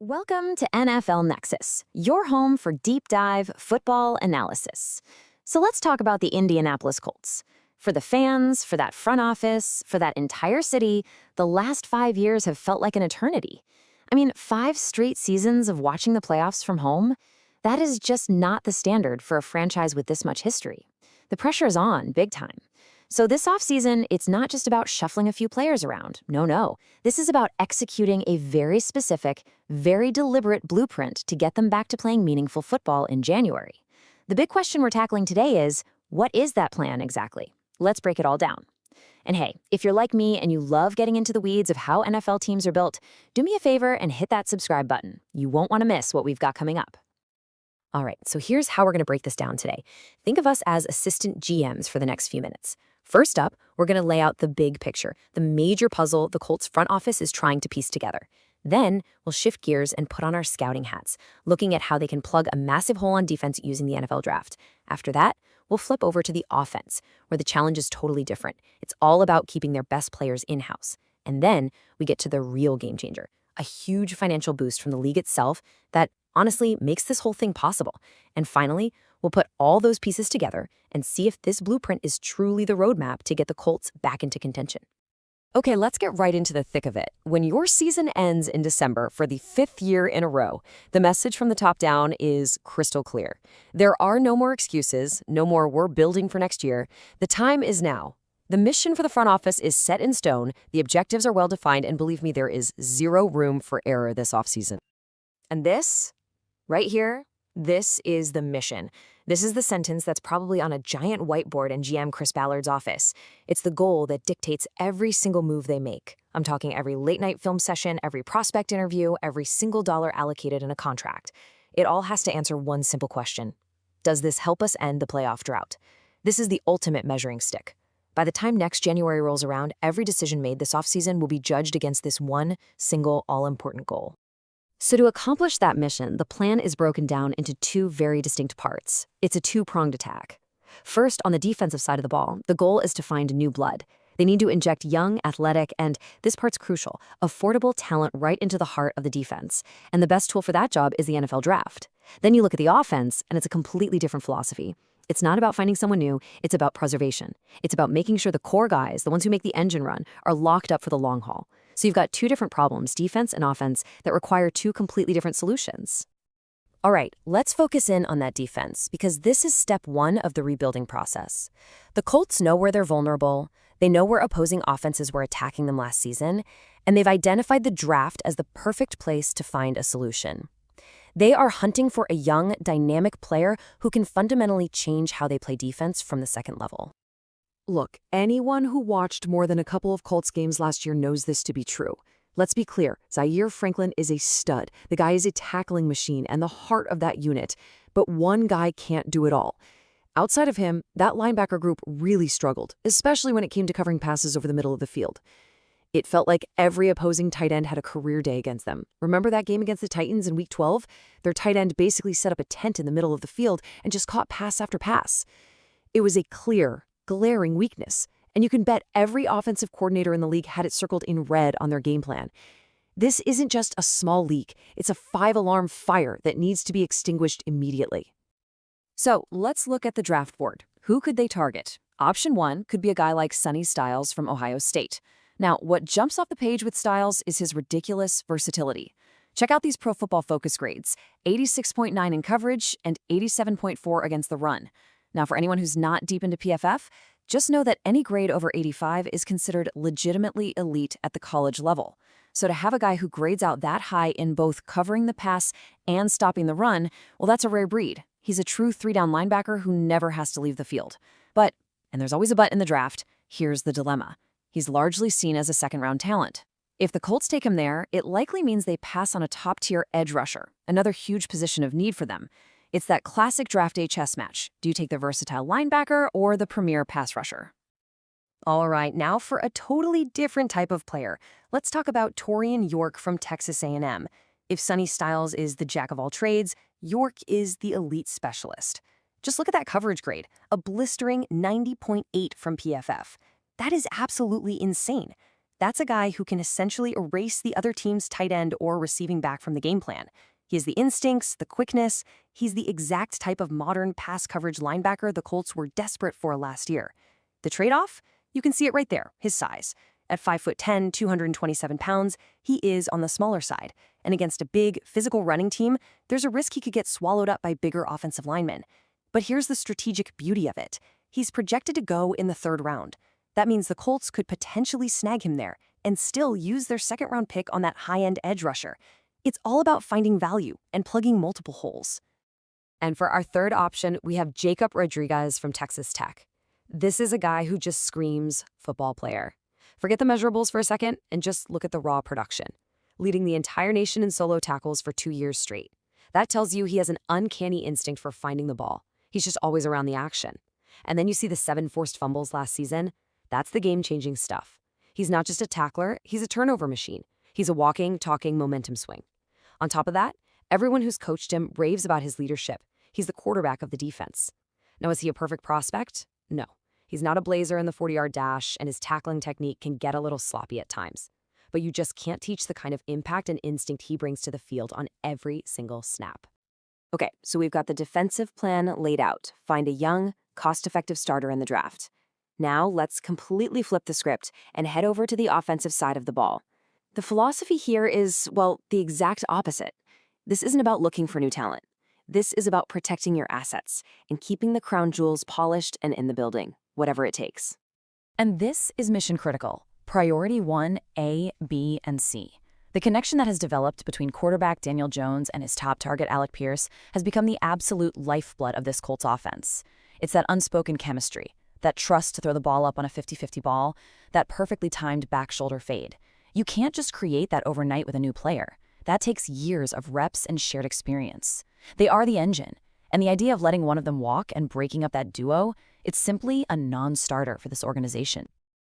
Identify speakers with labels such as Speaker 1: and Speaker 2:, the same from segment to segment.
Speaker 1: Welcome to NFL Nexus, your home for deep dive football analysis. So let's talk about the Indianapolis Colts. For the fans, for that front office, for that entire city, the last 5 years have felt like an eternity. I mean, 5 straight seasons of watching the playoffs from home, that is just not the standard for a franchise with this much history. The pressure is on, big time. So this offseason, it's not just about shuffling a few players around. No. This is about executing a very specific, very deliberate blueprint to get them back to playing meaningful football in January. The big question we're tackling today is, what is that plan exactly? Let's break it all down. And hey, if you're like me and you love getting into the weeds of how NFL teams are built, do me a favor and hit that subscribe button. You won't want to miss what we've got coming up. All right, so here's how we're going to break this down today. Think of us as assistant GMs for the next few minutes. First up, we're going to lay out the big picture, the major puzzle the Colts front office is trying to piece together. Then, we'll shift gears and put on our scouting hats, looking at how they can plug a massive hole on defense using the NFL draft. After that, we'll flip over to the offense, where the challenge is totally different. It's all about keeping their best players in-house. And then, we get to the real game changer, a huge financial boost from the league itself that honestly makes this whole thing possible. And finally, we'll put all those pieces together and see if this blueprint is truly the roadmap to get the Colts back into contention.
Speaker 2: Okay, let's get right into the thick of it. When your season ends in December for the 5th year in a row, the message from the top down is crystal clear. There are no more excuses, no more we're building for next year. The time is now. The mission for the front office is set in stone, the objectives are well defined, and believe me, there is zero room for error this offseason. And this, right here, this is the mission. This is the sentence that's probably on a giant whiteboard in GM Chris Ballard's office. It's the goal that dictates every single move they make. I'm talking every late-night film session, every prospect interview, every single dollar allocated in a contract. It all has to answer one simple question. Does this help us end the playoff drought? This is the ultimate measuring stick. By the time next January rolls around, every decision made this offseason will be judged against this one single all-important goal.
Speaker 1: So to accomplish that mission, the plan is broken down into 2 very distinct parts. It's a 2-pronged attack. First, on the defensive side of the ball, the goal is to find new blood. They need to inject young, athletic, and, this part's crucial, affordable talent right into the heart of the defense. And the best tool for that job is the NFL draft. Then you look at the offense, and it's a completely different philosophy. It's not about finding someone new, it's about preservation. It's about making sure the core guys, the ones who make the engine run, are locked up for the long haul. So you've got 2 different problems, defense and offense, that require 2 completely different solutions.
Speaker 2: All right, let's focus in on that defense, because this is step 1 of the rebuilding process. The Colts know where they're vulnerable, they know where opposing offenses were attacking them last season, and they've identified the draft as the perfect place to find a solution. They are hunting for a young, dynamic player who can fundamentally change how they play defense from the second level.
Speaker 3: Look, anyone who watched more than a couple of Colts games last year knows this to be true. Let's be clear, Zaire Franklin is a stud. The guy is a tackling machine and the heart of that unit. But one guy can't do it all. Outside of him, that linebacker group really struggled, especially when it came to covering passes over the middle of the field. It felt like every opposing tight end had a career day against them. Remember that game against the Titans in Week 12? Their tight end basically set up a tent in the middle of the field and just caught pass after pass. It was a clear, glaring weakness, and you can bet every offensive coordinator in the league had it circled in red on their game plan. This isn't just a small leak, it's a 5-alarm fire that needs to be extinguished immediately.
Speaker 2: So let's look at the draft board. Who could they target? Option 1 could be a guy like Sonny Styles from Ohio State. Now, what jumps off the page with Styles is his ridiculous versatility. Check out these Pro Football Focus grades, 86.9 in coverage and 87.4 against the run. Now, for anyone who's not deep into PFF, just know that any grade over 85 is considered legitimately elite at the college level. So to have a guy who grades out that high in both covering the pass and stopping the run, well, that's a rare breed. He's a true 3-down linebacker who never has to leave the field. But, and there's always a but in the draft, here's the dilemma. He's largely seen as a second-round talent. If the Colts take him there, it likely means they pass on a top-tier edge rusher, another huge position of need for them. It's that classic draft day chess match. Do you take the versatile linebacker or the premier pass rusher? All right, now for a totally different type of player. Let's talk about Torian York from Texas A&M. If Sonny Styles is the jack of all trades, York is the elite specialist. Just look at that coverage grade, a blistering 90.8 from PFF. That is absolutely insane. That's a guy who can essentially erase the other team's tight end or receiving back from the game plan. He has the instincts, the quickness. He's the exact type of modern pass coverage linebacker the Colts were desperate for last year. The trade-off? You can see it right there, his size. At 5'10", 227 pounds, he is on the smaller side. And against a big, physical running team, there's a risk he could get swallowed up by bigger offensive linemen. But here's the strategic beauty of it. He's projected to go in the 3rd round. That means the Colts could potentially snag him there and still use their 2nd-round pick on that high-end edge rusher. It's all about finding value and plugging multiple holes.
Speaker 3: And for our 3rd option, we have Jacob Rodriguez from Texas Tech. This is a guy who just screams football player. Forget the measurables for a second and just look at the raw production. Leading the entire nation in solo tackles for 2 years straight. That tells you he has an uncanny instinct for finding the ball. He's just always around the action. And then you see the 7 forced fumbles last season. That's the game-changing stuff. He's not just a tackler, he's a turnover machine. He's a walking, talking momentum swing. On top of that, everyone who's coached him raves about his leadership. He's the quarterback of the defense. Now, is he a perfect prospect? No. He's not a blazer in the 40-yard dash, and his tackling technique can get a little sloppy at times. But you just can't teach the kind of impact and instinct he brings to the field on every single snap.
Speaker 2: Okay, so we've got the defensive plan laid out. Find a young, cost-effective starter in the draft. Now, let's completely flip the script and head over to the offensive side of the ball. The philosophy here is, well, the exact opposite. This isn't about looking for new talent. This is about protecting your assets and keeping the crown jewels polished and in the building, whatever it takes.
Speaker 1: And this is mission critical. Priority 1, A, B, and C. The connection that has developed between quarterback Daniel Jones and his top target Alec Pierce has become the absolute lifeblood of this Colts offense. It's that unspoken chemistry, that trust to throw the ball up on a 50-50 ball, that perfectly timed back shoulder fade. You can't just create that overnight with a new player. That takes years of reps and shared experience. They are the engine, and the idea of letting one of them walk and breaking up that duo, it's simply a non-starter for this organization.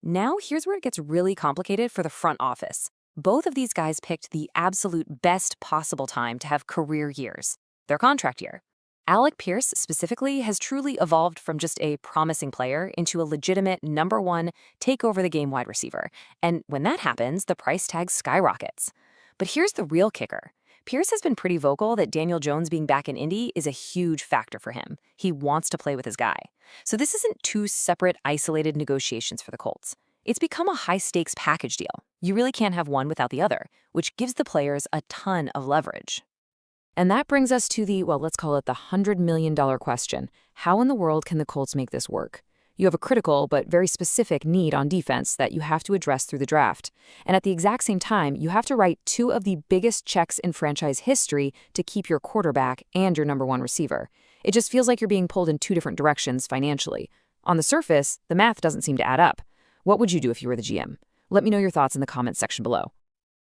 Speaker 2: Now, here's where it gets really complicated for the front office. Both of these guys picked the absolute best possible time to have career years, their contract year. Alec Pierce, specifically, has truly evolved from just a promising player into a legitimate #1 take-over-the-game wide receiver. And when that happens, the price tag skyrockets. But here's the real kicker. Pierce has been pretty vocal that Daniel Jones being back in Indy is a huge factor for him. He wants to play with his guy. So this isn't 2 separate, isolated negotiations for the Colts. It's become a high-stakes package deal. You really can't have one without the other, which gives the players a ton of leverage.
Speaker 3: And that brings us to the, well, let's call it the $100 million question. How in the world can the Colts make this work? You have a critical but very specific need on defense that you have to address through the draft. And at the exact same time, you have to write 2 of the biggest checks in franchise history to keep your quarterback and your #1 receiver. It just feels like you're being pulled in 2 different directions financially. On the surface, the math doesn't seem to add up. What would you do if you were the GM? Let me know your thoughts in the comments section below.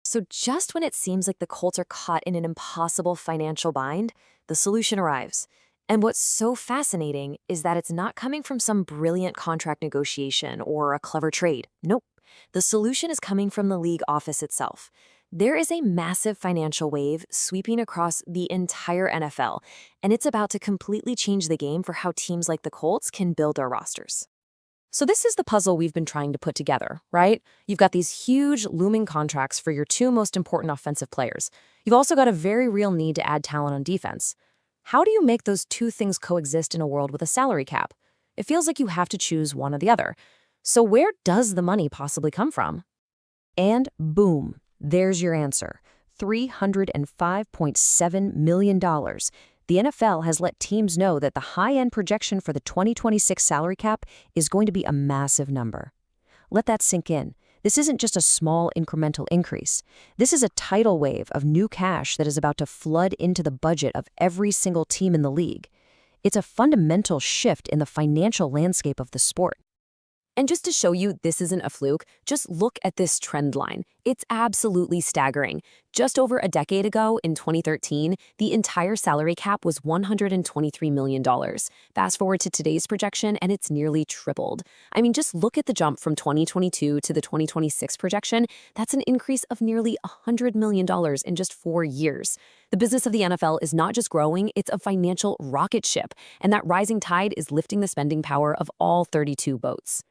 Speaker 2: So just when it seems like the Colts are caught in an impossible financial bind, the solution arrives. And what's so fascinating is that it's not coming from some brilliant contract negotiation or a clever trade. Nope. The solution is coming from the league office itself. There is a massive financial wave sweeping across the entire NFL, and it's about to completely change the game for how teams like the Colts can build their rosters. So this is the puzzle we've been trying to put together, right? You've got these huge looming contracts for your 2 most important offensive players. You've also got a very real need to add talent on defense. How do you make those 2 things coexist in a world with a salary cap? It feels like you have to choose one or the other. So where does the money possibly come from? And boom, there's your answer. $305.7 million. The NFL has let teams know that the high-end projection for the 2026 salary cap is going to be a massive number. Let that sink in. This isn't just a small incremental increase. This is a tidal wave of new cash that is about to flood into the budget of every single team in the league. It's a fundamental shift in the financial landscape of the sport. And just to show you this isn't a fluke, just look at this trend line. It's absolutely staggering. Just over a decade ago, in 2013, the entire salary cap was $123 million. Fast forward to today's projection, and it's nearly tripled. I mean, just look at the jump from 2022 to the 2026 projection. That's an increase of nearly $100 million in just 4 years. The business of the NFL is not just growing, it's a financial rocket ship, and that rising tide is lifting the spending power of all 32 boats.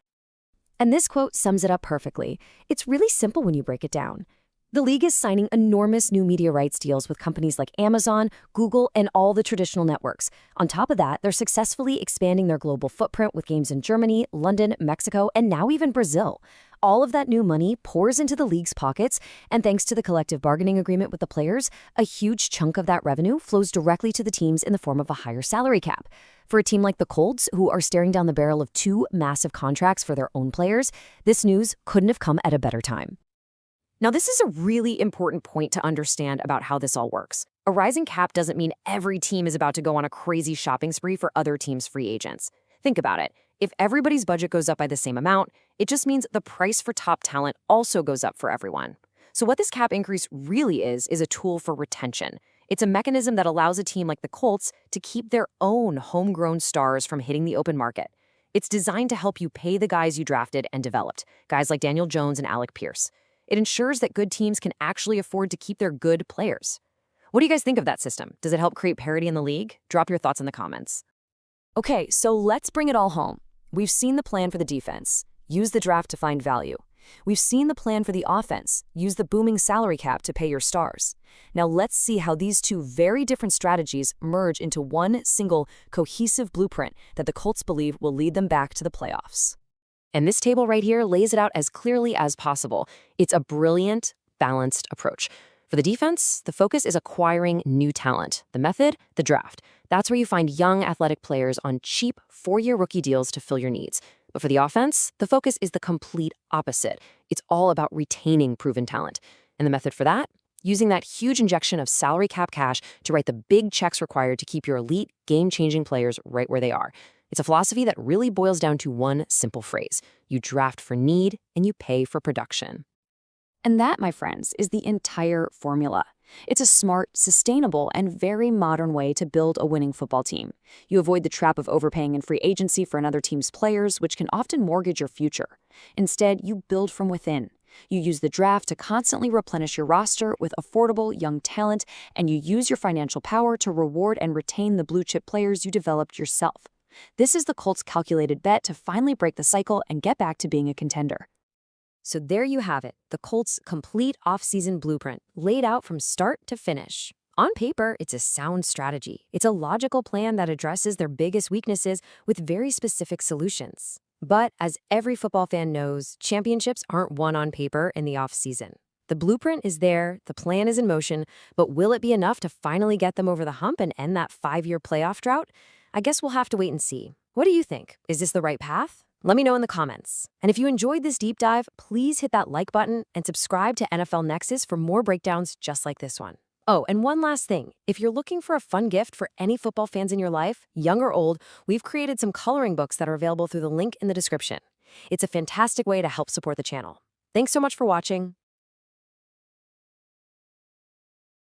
Speaker 2: And this quote sums it up perfectly. It's really simple when you break it down. The league is signing enormous new media rights deals with companies like Amazon, Google, and all the traditional networks. On top of that, they're successfully expanding their global footprint with games in Germany, London, Mexico, and now even Brazil. All of that new money pours into the league's pockets, and thanks to the collective bargaining agreement with the players, a huge chunk of that revenue flows directly to the teams in the form of a higher salary cap. For a team like the Colts, who are staring down the barrel of 2 massive contracts for their own players, this news couldn't have come at a better time. Now, this is a really important point to understand about how this all works. A rising cap doesn't mean every team is about to go on a crazy shopping spree for other teams' free agents. Think about it. If everybody's budget goes up by the same amount, it just means the price for top talent also goes up for everyone. So what this cap increase really is a tool for retention. It's a mechanism that allows a team like the Colts to keep their own homegrown stars from hitting the open market. It's designed to help you pay the guys you drafted and developed, guys like Daniel Jones and Alec Pierce. It ensures that good teams can actually afford to keep their good players. What do you guys think of that system? Does it help create parity in the league? Drop your thoughts in the comments. Okay, so let's bring it all home. We've seen the plan for the defense. Use the draft to find value. We've seen the plan for the offense. Use the booming salary cap to pay your stars. Now let's see how these two very different strategies merge into one single, cohesive blueprint that the Colts believe will lead them back to the playoffs. And this table right here lays it out as clearly as possible. It's a brilliant, balanced approach. For the defense, the focus is acquiring new talent. The method, the draft. That's where you find young athletic players on cheap 4-year rookie deals to fill your needs. But for the offense, the focus is the complete opposite. It's all about retaining proven talent. And the method for that? Using that huge injection of salary cap cash to write the big checks required to keep your elite, game-changing players right where they are. It's a philosophy that really boils down to one simple phrase. You draft for need and you pay for production. And that, my friends, is the entire formula. It's a smart, sustainable, and very modern way to build a winning football team. You avoid the trap of overpaying in free agency for another team's players, which can often mortgage your future. Instead, you build from within. You use the draft to constantly replenish your roster with affordable, young talent, and you use your financial power to reward and retain the blue-chip players you developed yourself. This is the Colts' calculated bet to finally break the cycle and get back to being a contender. So there you have it, the Colts' complete off-season blueprint, laid out from start to finish. On paper, it's a sound strategy. It's a logical plan that addresses their biggest weaknesses with very specific solutions. But as every football fan knows, championships aren't won on paper in the off-season. The blueprint is there, the plan is in motion, but will it be enough to finally get them over the hump and end that 5-year playoff drought? I guess we'll have to wait and see. What do you think? Is this the right path? Let me know in the comments. And if you enjoyed this deep dive, please hit that like button and subscribe to NFL Nexus for more breakdowns just like this one. Oh, and one last thing. If you're looking for a fun gift for any football fans in your life, young or old, we've created some coloring books that are available through the link in the description. It's a fantastic way to help support the channel. Thanks so much for watching.